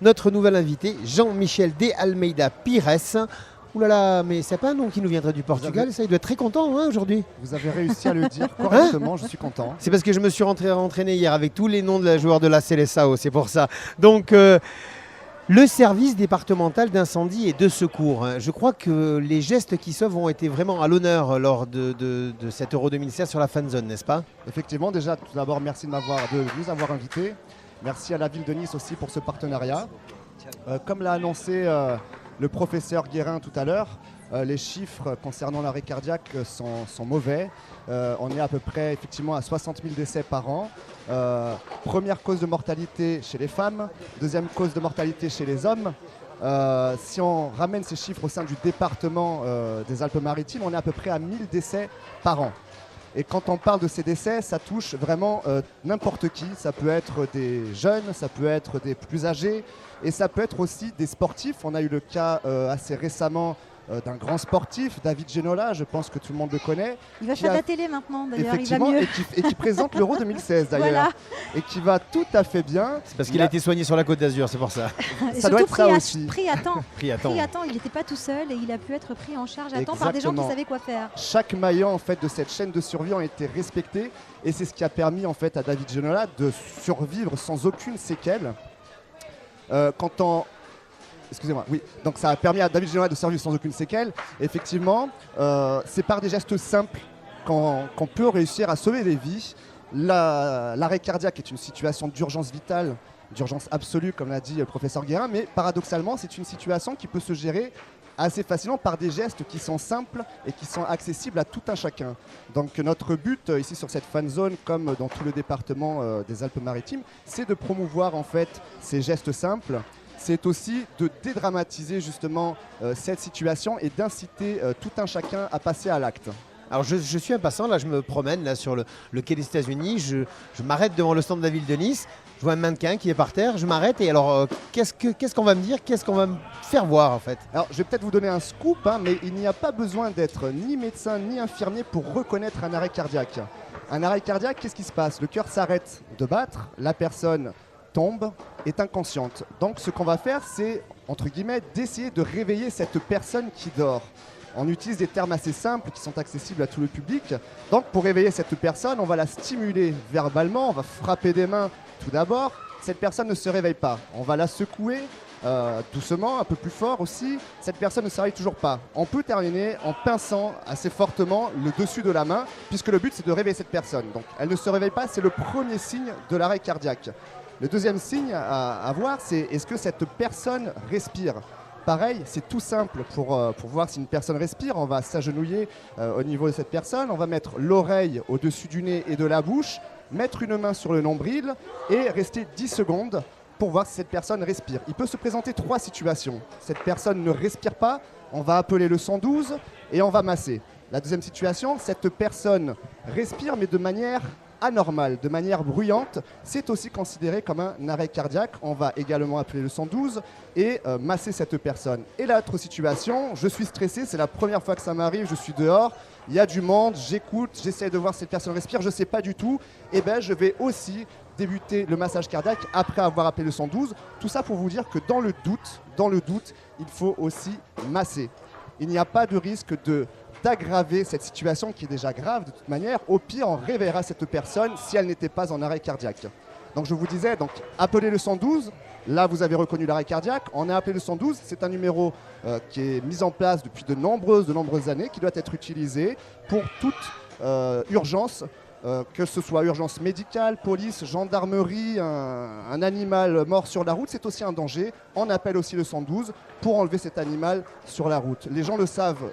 notre nouvel invité, Jean-Michel de Almeida Pires. Ouh là là, mais c'est pas un nom qui nous viendrait du Portugal, ça, il doit être très content hein, aujourd'hui. Vous avez réussi à le dire correctement, je suis content. C'est parce que je me suis entraîné hier avec tous les noms de la joueurs de la Seleção, c'est pour ça. Donc, le service départemental d'incendie et de secours. Je crois que les gestes qui sauvent ont été vraiment à l'honneur lors de cet Euro 2016 sur la fan zone, n'est-ce pas? Effectivement, déjà, tout d'abord, merci de nous avoir invités. Merci à la ville de Nice aussi pour ce partenariat. Comme l'a annoncé le professeur Guérin tout à l'heure, les chiffres concernant l'arrêt cardiaque sont mauvais. On est à peu près effectivement à 60 000 décès par an. Première cause de mortalité chez les femmes, deuxième cause de mortalité chez les hommes. Si on ramène ces chiffres au sein du département des Alpes-Maritimes, on est à peu près à 1000 décès par an. Et quand on parle de ces décès, ça touche vraiment n'importe qui. Ça peut être des jeunes, ça peut être des plus âgés et ça peut être aussi des sportifs. On a eu le cas assez récemment d'un grand sportif, David Ginola, je pense que tout le monde le connaît. Il va faire de la télé maintenant, d'ailleurs, il va Effectivement, mieux. et qui présente l'Euro 2016 d'ailleurs. Voilà. Et qui va tout à fait bien. C'est parce qu'il a été soigné sur la Côte d'Azur, c'est pour ça. Et Ça doit surtout être ça aussi. pris à temps. Pris à temps. Il n'était pas tout seul et il a pu être pris en charge à temps par des gens qui Exactement. savaient quoi faire. Chaque maillon en fait de cette chaîne de survie a été respecté et c'est ce qui a permis en fait à David Ginola de survivre sans aucune séquelle. Excusez-moi, oui. Donc ça a permis à David Ginola de survivre sans aucune séquelle. Effectivement, c'est par des gestes simples qu'on peut réussir à sauver des vies. L'arrêt cardiaque est une situation d'urgence vitale, d'urgence absolue, comme l'a dit le professeur Guérin, mais paradoxalement, c'est une situation qui peut se gérer assez facilement par des gestes qui sont simples et qui sont accessibles à tout un chacun. Donc notre but ici sur cette fan zone, comme dans tout le département des Alpes-Maritimes, c'est de promouvoir en fait ces gestes simples. C'est aussi de dédramatiser justement cette situation et d'inciter tout un chacun à passer à l'acte. Alors je suis impatient, là je me promène là, sur le quai des États-Unis, je m'arrête devant le stand de la ville de Nice, je vois un mannequin qui est par terre, je m'arrête et alors qu'est-ce qu'on va me dire, qu'est-ce qu'on va me faire voir en fait? Alors je vais peut-être vous donner un scoop, hein, mais il n'y a pas besoin d'être ni médecin ni infirmier pour reconnaître un arrêt cardiaque. Un arrêt cardiaque, qu'est-ce qui se passe? Le cœur s'arrête de battre, la personne tombe, est inconsciente. Donc ce qu'on va faire, c'est, entre guillemets, d'essayer de réveiller cette personne qui dort. On utilise des termes assez simples qui sont accessibles à tout le public. Donc pour réveiller cette personne, on va la stimuler verbalement, on va frapper des mains tout d'abord. Cette personne ne se réveille pas. On va la secouer doucement, un peu plus fort aussi. Cette personne ne se réveille toujours pas. On peut terminer en pinçant assez fortement le dessus de la main, puisque le but c'est de réveiller cette personne. Donc elle ne se réveille pas, c'est le premier signe de l'arrêt cardiaque. Le deuxième signe à voir, c'est est-ce que cette personne respire? Pareil, c'est tout simple pour voir si une personne respire. On va s'agenouiller au niveau de cette personne. On va mettre l'oreille au-dessus du nez et de la bouche, mettre une main sur le nombril et rester 10 secondes pour voir si cette personne respire. Il peut se présenter 3 situations. Cette personne ne respire pas, on va appeler le 112 et on va masser. La deuxième situation, cette personne respire mais de manière anormale, de manière bruyante, c'est aussi considéré comme un arrêt cardiaque. On va également appeler le 112 et masser cette personne. Et l'autre situation, je suis stressé, c'est la première fois que ça m'arrive, je suis dehors, il y a du monde, j'écoute, j'essaie de voir si cette personne respire, je ne sais pas du tout, et bien je vais aussi débuter le massage cardiaque après avoir appelé le 112. Tout ça pour vous dire que dans le doute, il faut aussi masser. Il n'y a pas de risque d'aggraver cette situation qui est déjà grave de toute manière. Au pire, on réveillera cette personne si elle n'était pas en arrêt cardiaque. Donc je vous disais, donc, appelez le 112. Là, vous avez reconnu l'arrêt cardiaque. On a appelé le 112. C'est un numéro qui est mis en place depuis de nombreuses années, qui doit être utilisé pour toute urgence, que ce soit urgence médicale, police, gendarmerie, un animal mort sur la route, c'est aussi un danger. On appelle aussi le 112 pour enlever cet animal sur la route. Les gens le savent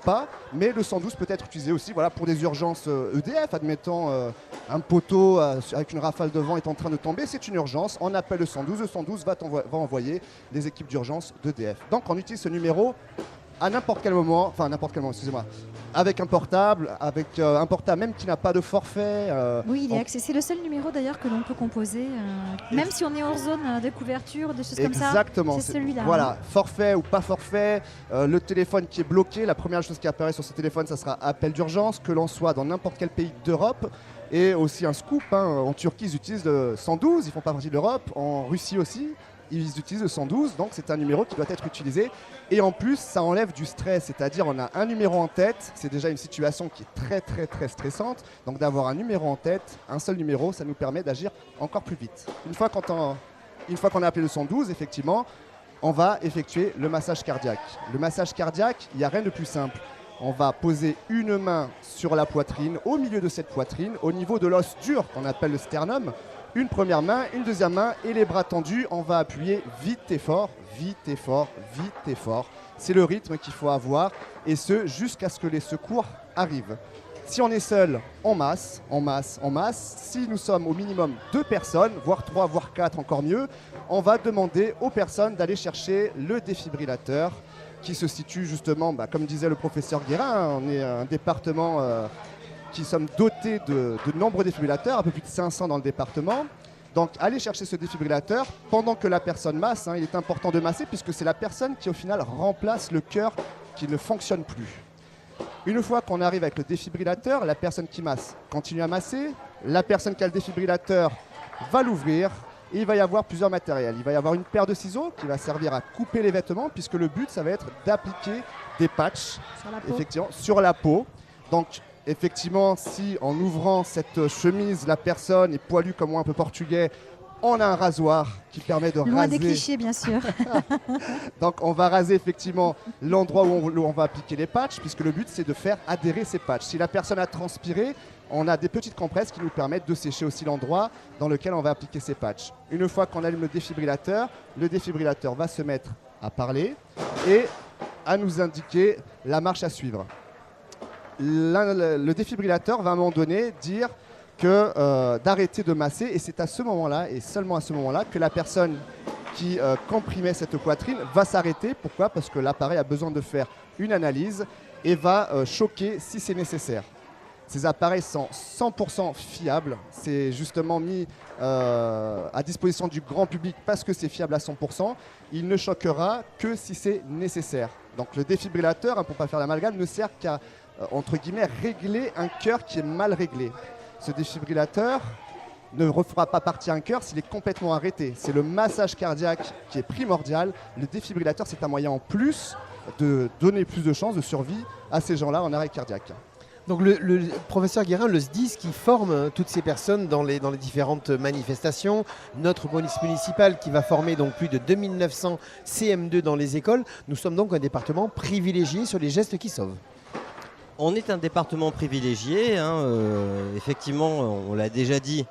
pas, mais le 112 peut être utilisé aussi pour des urgences EDF, admettons un poteau avec une rafale de vent est en train de tomber, c'est une urgence, on appelle le 112 va envoyer les équipes d'urgence d'EDF. Donc on utilise ce numéro à n'importe quel moment, excusez-moi, avec un portable même qui n'a pas de forfait. Oui, il est accessible. C'est le seul numéro d'ailleurs que l'on peut composer, même si on est hors zone de couverture, des choses comme ça. Exactement. C'est celui-là. Voilà, forfait ou pas forfait, le téléphone qui est bloqué, la première chose qui apparaît sur ce téléphone, ça sera appel d'urgence, que l'on soit dans n'importe quel pays d'Europe. Et aussi un scoop, en Turquie ils utilisent le 112, ils font pas partie de l'Europe, en Russie aussi. ils utilisent le 112, donc c'est un numéro qui doit être utilisé. Et en plus, ça enlève du stress, c'est-à-dire on a un numéro en tête, c'est déjà une situation qui est très très très stressante. Donc d'avoir un numéro en tête, un seul numéro, ça nous permet d'agir encore plus vite. Une fois qu'on a appelé le 112, effectivement, on va effectuer le massage cardiaque. Le massage cardiaque, il n'y a rien de plus simple. On va poser une main sur la poitrine, au milieu de cette poitrine, au niveau de l'os dur qu'on appelle le sternum. Une première main, une deuxième main et les bras tendus. On va appuyer vite et fort, vite et fort, vite et fort. C'est le rythme qu'il faut avoir et ce jusqu'à ce que les secours arrivent. Si on est seul, on masse, on masse, on masse. Si nous sommes au minimum 2 personnes, voire 3, voire 4, encore mieux, on va demander aux personnes d'aller chercher le défibrillateur qui se situe justement, comme disait le professeur Guérin, on est un département qui sommes dotés de nombreux défibrillateurs, un peu plus de 500 dans le département. Donc allez chercher ce défibrillateur pendant que la personne masse. Il est important de masser puisque c'est la personne qui au final remplace le cœur qui ne fonctionne plus. Une fois qu'on arrive avec le défibrillateur, la personne qui masse continue à masser. La personne qui a le défibrillateur va l'ouvrir. Et il va y avoir plusieurs matériels. Il va y avoir une paire de ciseaux qui va servir à couper les vêtements puisque le but, ça va être d'appliquer des patchs sur la peau. Donc, effectivement, si en ouvrant cette chemise, la personne est poilue comme moi un peu portugais, on a un rasoir qui permet de raser. Loin des clichés, bien sûr. Donc, on va raser effectivement l'endroit où on va appliquer les patchs puisque le but, c'est de faire adhérer ces patchs. Si la personne a transpiré, on a des petites compresses qui nous permettent de sécher aussi l'endroit dans lequel on va appliquer ces patchs. Une fois qu'on allume le défibrillateur va se mettre à parler et à nous indiquer la marche à suivre. Le défibrillateur va à un moment donné dire d'arrêter de masser et c'est à ce moment-là et seulement à ce moment-là que la personne qui comprimait cette poitrine va s'arrêter. Pourquoi ? Parce que l'appareil a besoin de faire une analyse et va choquer si c'est nécessaire. Ces appareils sont 100% fiables. C'est justement mis à disposition du grand public parce que c'est fiable à 100%. Il ne choquera que si c'est nécessaire. Donc le défibrillateur, pour ne pas faire l'amalgame, ne sert qu'à, entre guillemets, régler un cœur qui est mal réglé. Ce défibrillateur ne refera pas partir un cœur s'il est complètement arrêté. C'est le massage cardiaque qui est primordial. Le défibrillateur, c'est un moyen en plus de donner plus de chances de survie à ces gens-là en arrêt cardiaque. Donc le professeur Guérin, le SDIS qui forme toutes ces personnes dans les différentes manifestations, notre police municipale qui va former donc plus de 2900 CM2 dans les écoles, nous sommes donc un département privilégié sur les gestes qui sauvent. On est un département privilégié, effectivement on l'a déjà dit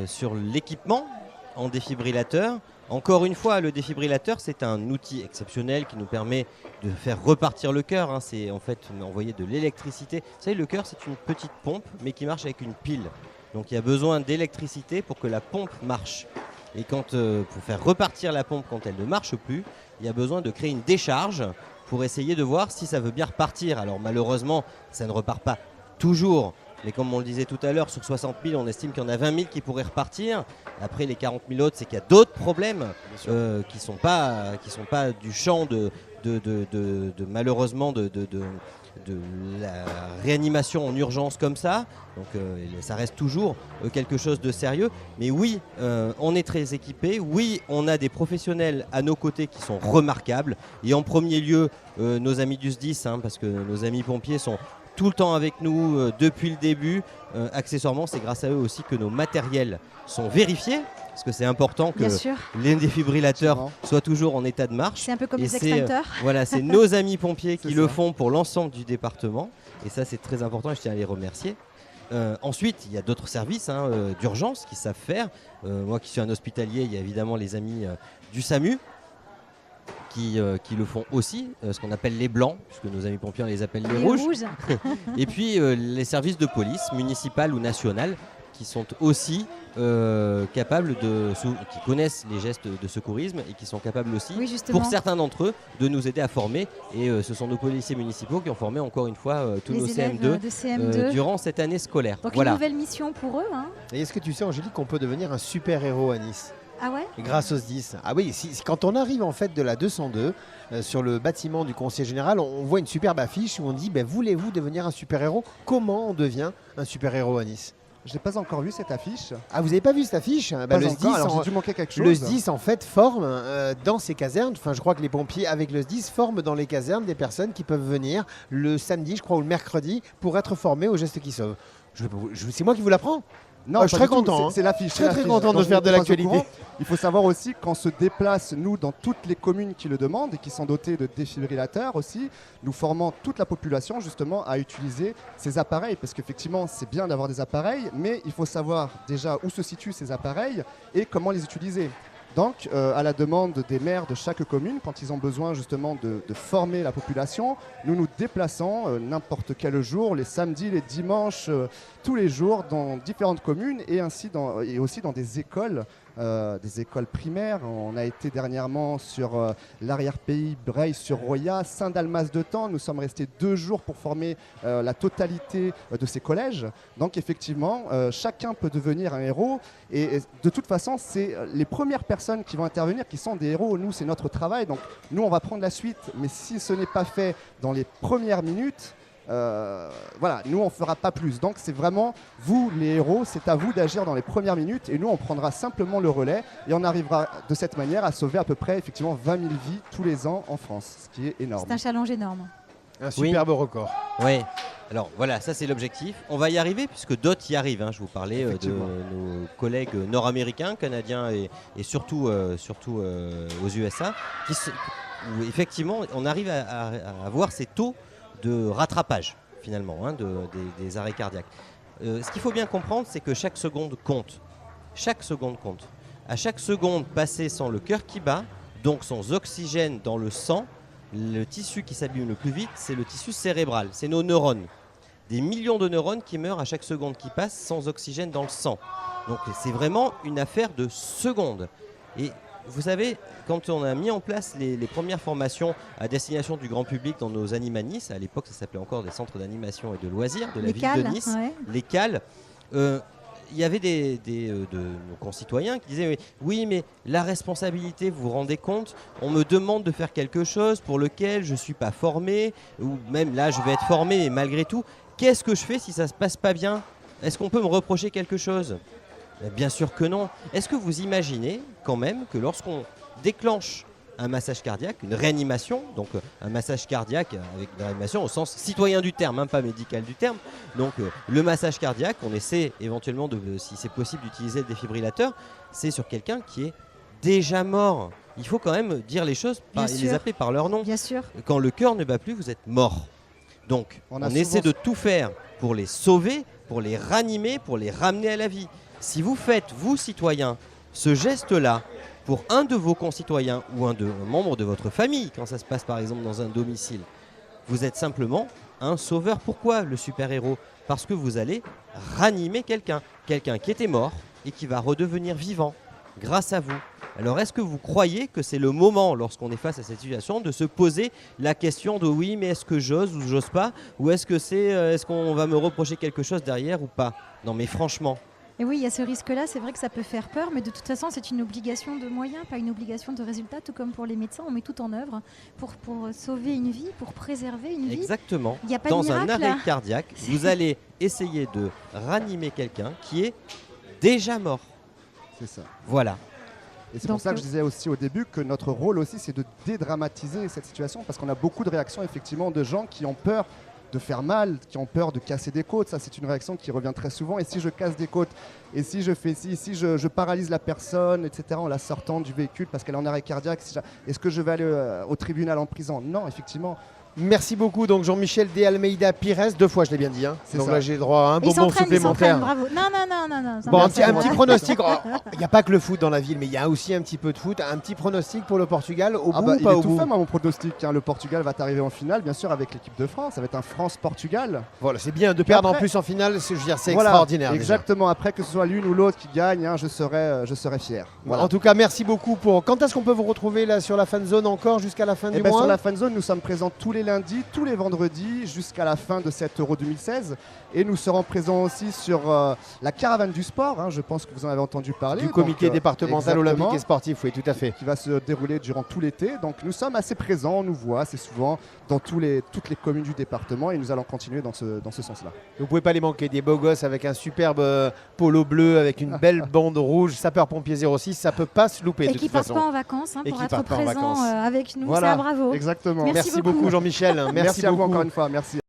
sur l'équipement en défibrillateur. Encore une fois, le défibrillateur, c'est un outil exceptionnel qui nous permet de faire repartir le cœur. C'est en fait envoyer de l'électricité. Vous savez, le cœur, c'est une petite pompe, mais qui marche avec une pile. Donc il y a besoin d'électricité pour que la pompe marche. Et pour faire repartir la pompe quand elle ne marche plus, il y a besoin de créer une décharge pour essayer de voir si ça veut bien repartir. Alors malheureusement, ça ne repart pas toujours. Mais comme on le disait tout à l'heure, sur 60 000, on estime qu'il y en a 20 000 qui pourraient repartir. Après, les 40 000 autres, c'est qu'il y a d'autres problèmes qui ne sont pas du champ malheureusement de la réanimation en urgence comme ça. Donc ça reste toujours quelque chose de sérieux. Mais oui, on est très équipé. Oui, on a des professionnels à nos côtés qui sont remarquables. Et en premier lieu, nos amis du SDIS, parce que nos amis pompiers sont tout le temps avec nous depuis le début. Accessoirement, c'est grâce à eux aussi que nos matériels sont vérifiés. Parce que c'est important que les défibrillateurs soient toujours en état de marche. C'est un peu comme les extincteurs. Voilà, c'est nos amis pompiers qui le font pour l'ensemble du département. Et ça, c'est très important et je tiens à les remercier. Ensuite, il y a d'autres services d'urgence qui savent faire. Moi qui suis un hospitalier, il y a évidemment les amis du SAMU qui le font aussi, ce qu'on appelle les blancs, puisque nos amis pompiers on les appelle les rouges. Et puis les services de police, municipales ou nationales, qui sont aussi capables qui connaissent les gestes de secourisme et qui sont capables aussi, pour certains d'entre eux, de nous aider à former. Et ce sont nos policiers municipaux qui ont formé encore une fois tous nos CM2, durant cette année scolaire. Donc une nouvelle mission pour eux. Et est-ce que tu sais, Angélique, qu'on peut devenir un super-héros à Nice ? Ah ouais ? Grâce aux SDIS. Ah oui, quand on arrive en fait de la 202 sur le bâtiment du conseil général, on voit une superbe affiche où on dit voulez-vous devenir un super-héros ? Comment on devient un super-héros à Nice ? J'ai pas encore vu cette affiche. Ah, vous n'avez pas vu cette affiche? Pas Le encore, SDIS, alors j'ai dû manquer quelque chose. le SDIS en fait forme dans ces casernes, enfin je crois que les pompiers avec le SDIS forment dans les casernes des personnes qui peuvent venir le samedi, je crois, ou le mercredi pour être formés aux gestes qui sauvent. C'est moi qui vous l'apprends. Non, je suis pas très du tout, content, c'est l'affiche. Très, c'est très l'affiche. content de Quand je faire de vous tiens au l'actualité. courant, il faut savoir aussi qu'on se déplace, nous, dans toutes les communes qui le demandent et qui sont dotées de défibrillateurs aussi. Nous formons toute la population justement à utiliser ces appareils parce qu'effectivement, c'est bien d'avoir des appareils, mais il faut savoir déjà où se situent ces appareils et comment les utiliser. Donc, à la demande des maires de chaque commune, quand ils ont besoin justement de former la population, nous nous déplaçons n'importe quel jour, les samedis, les dimanches, tous les jours dans différentes communes et aussi dans des écoles primaires. On a été dernièrement sur l'arrière-pays Breil-sur-Roya, Saint-Dalmas-de-Temps. Nous sommes restés 2 jours pour former la totalité de ces collèges. Donc effectivement, chacun peut devenir un héros. Et de toute façon, c'est les premières personnes qui vont intervenir qui sont des héros. Nous, c'est notre travail. Donc nous, on va prendre la suite. Mais si ce n'est pas fait dans les premières minutes, voilà, nous on fera pas plus. Donc c'est vraiment vous les héros, c'est à vous d'agir dans les premières minutes et nous on prendra simplement le relais et on arrivera de cette manière à sauver à peu près effectivement 20 000 vies tous les ans en France, ce qui est énorme. C'est un challenge énorme. Un superbe record. Oui, alors voilà, ça c'est l'objectif. On va y arriver puisque d'autres y arrivent. Je vous parlais de nos collègues nord-américains, canadiens et surtout aux USA, où effectivement on arrive à avoir ces taux de rattrapage finalement des arrêts cardiaques. Ce qu'il faut bien comprendre, c'est que chaque seconde compte. Chaque seconde compte. À chaque seconde passée sans le cœur qui bat, donc sans oxygène dans le sang, le tissu qui s'abîme le plus vite, c'est le tissu cérébral, c'est nos neurones. Des millions de neurones qui meurent à chaque seconde qui passe sans oxygène dans le sang. Donc c'est vraiment une affaire de secondes. Et vous savez, quand on a mis en place les premières formations à destination du grand public dans nos Animanis, à l'époque ça s'appelait encore des centres d'animation et de loisirs de la ville de Nice, les CAL, il y avait de nos concitoyens qui disaient oui mais la responsabilité, vous vous rendez compte, on me demande de faire quelque chose pour lequel je ne suis pas formé, ou même là je vais être formé mais malgré tout, qu'est-ce que je fais si ça ne se passe pas bien? Est-ce qu'on peut me reprocher quelque chose? Bien sûr que non. Est-ce que vous imaginez quand même que lorsqu'on déclenche un massage cardiaque, une réanimation, donc un massage cardiaque avec une réanimation au sens citoyen du terme, pas médical du terme, donc le massage cardiaque, on essaie éventuellement, si c'est possible, d'utiliser le défibrillateur, c'est sur quelqu'un qui est déjà mort. Il faut quand même dire les choses, les appeler par leur nom. Bien sûr. Quand le cœur ne bat plus, vous êtes mort. Donc on essaie de tout faire pour les sauver, pour les ranimer, pour les ramener à la vie. Si vous faites, vous citoyens, ce geste-là pour un de vos concitoyens ou un membre de votre famille, quand ça se passe par exemple dans un domicile, vous êtes simplement un sauveur. Pourquoi le super-héros? Parce que vous allez ranimer quelqu'un qui était mort et qui va redevenir vivant grâce à vous. Alors est-ce que vous croyez que c'est le moment, lorsqu'on est face à cette situation, de se poser la question de oui mais est-ce que j'ose ou j'ose pas, ou est-ce qu'on va me reprocher quelque chose derrière ou pas? Non mais franchement. Et oui, il y a ce risque-là, c'est vrai que ça peut faire peur, mais de toute façon, c'est une obligation de moyens, pas une obligation de résultat, tout comme pour les médecins, on met tout en œuvre pour sauver une vie, pour préserver une vie. Exactement. Il n'y a pas dans de miracle, un arrêt cardiaque, vous allez essayer de ranimer quelqu'un qui est déjà mort. C'est ça. Voilà. Et c'est pour ça que je disais aussi au début que notre rôle aussi, c'est de dédramatiser cette situation, parce qu'on a beaucoup de réactions effectivement de gens qui ont peur de faire mal, qui ont peur de casser des côtes. Ça, c'est une réaction qui revient très souvent. Et si je casse des côtes, et si je fais si je paralyse la personne, etc., en la sortant du véhicule parce qu'elle est en arrêt cardiaque, est-ce que je vais aller au tribunal en prison? Non, effectivement. Merci beaucoup, donc Jean-Michel de Almeida Pires, 2 fois je l'ai bien dit. Donc ça. là j'ai droit à un bonbon supplémentaire. Bravo. Non. Bon, un petit pronostic. Il n'y a pas que le foot dans la ville, mais il y a aussi un petit peu de foot. Un petit pronostic pour le Portugal au bout ou il pas est au tout bout? fait, mon pronostic. Le Portugal va arriver en finale, bien sûr, avec l'équipe de France. Ça va être un France-Portugal. Voilà, c'est bien de perdre après, en plus en finale. C'est voilà, extraordinaire. Exactement. Déjà. Après que ce soit l'une ou l'autre qui gagne, je serai fier. Voilà. En tout cas, merci beaucoup pour. Quand est-ce qu'on peut vous retrouver là sur la fan zone encore jusqu'à la fin du mois? Sur la fan zone, nous sommes présents tous les les lundis, tous les vendredis jusqu'à la fin de cet Euro 2016. Et nous serons présents aussi sur la caravane du sport, hein, je pense que vous en avez entendu parler. Du comité départemental exactement, olympique et sportif, oui, tout à fait. qui va se dérouler durant tout l'été. Donc nous sommes assez présents, on nous voit assez souvent dans toutes les communes du département et nous allons continuer dans ce sens-là. Vous pouvez pas les manquer, des beaux gosses avec un superbe polo bleu, avec une belle bande rouge, sapeur-pompier 06, ça peut pas se louper Et de qui toute partent façon. pas en vacances hein, Et pour qui être partent pas en présents vacances. avec nous. Voilà, Ça, bravo. exactement. Merci Merci beaucoup beaucoup. Jean-Michel, Merci à vous beaucoup. encore une fois, merci.